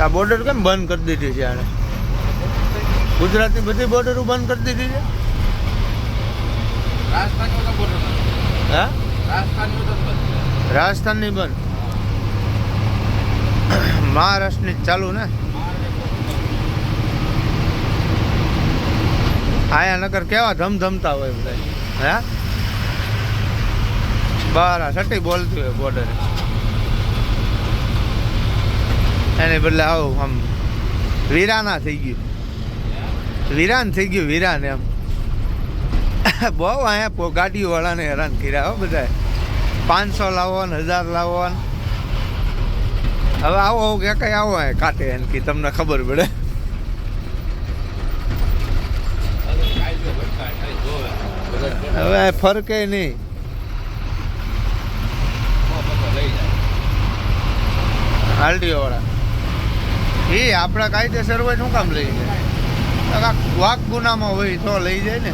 આ બોર્ડર કેમ બંધ કરી દીધી છે આને? ગુજરાતની બધી બોર્ડરો બંધ કરી દીધી છે. હા, રાજસ્થાનની બંધ, મહારાષ્ટ્રની ચાલુ ને. આયા નગર કેવા ધમધમતા હોય બધા. હે, બહાર સટી બોલતી હોય બોર્ડર, એને બદલે આવું આમ વીરાના થઈ ગયું, વીરાન થઈ ગયું, વીરાન એમ. બહુ અહીંયા ગાડીઓ વાળાને હેરાન કર્યા હો બધા. 500 લાવો ને 1000 લાવો ને. હવે આવો કે કઈ આવો કાંટે એને કે તમને ખબર પડે. હવે ફરકે નહીં. આરટીઓ વાળા એ આપણા કાયદેસર હોય શું કામ લઈ જાય? વાઘ ગુનામાં હોય તો લઈ જાય ને.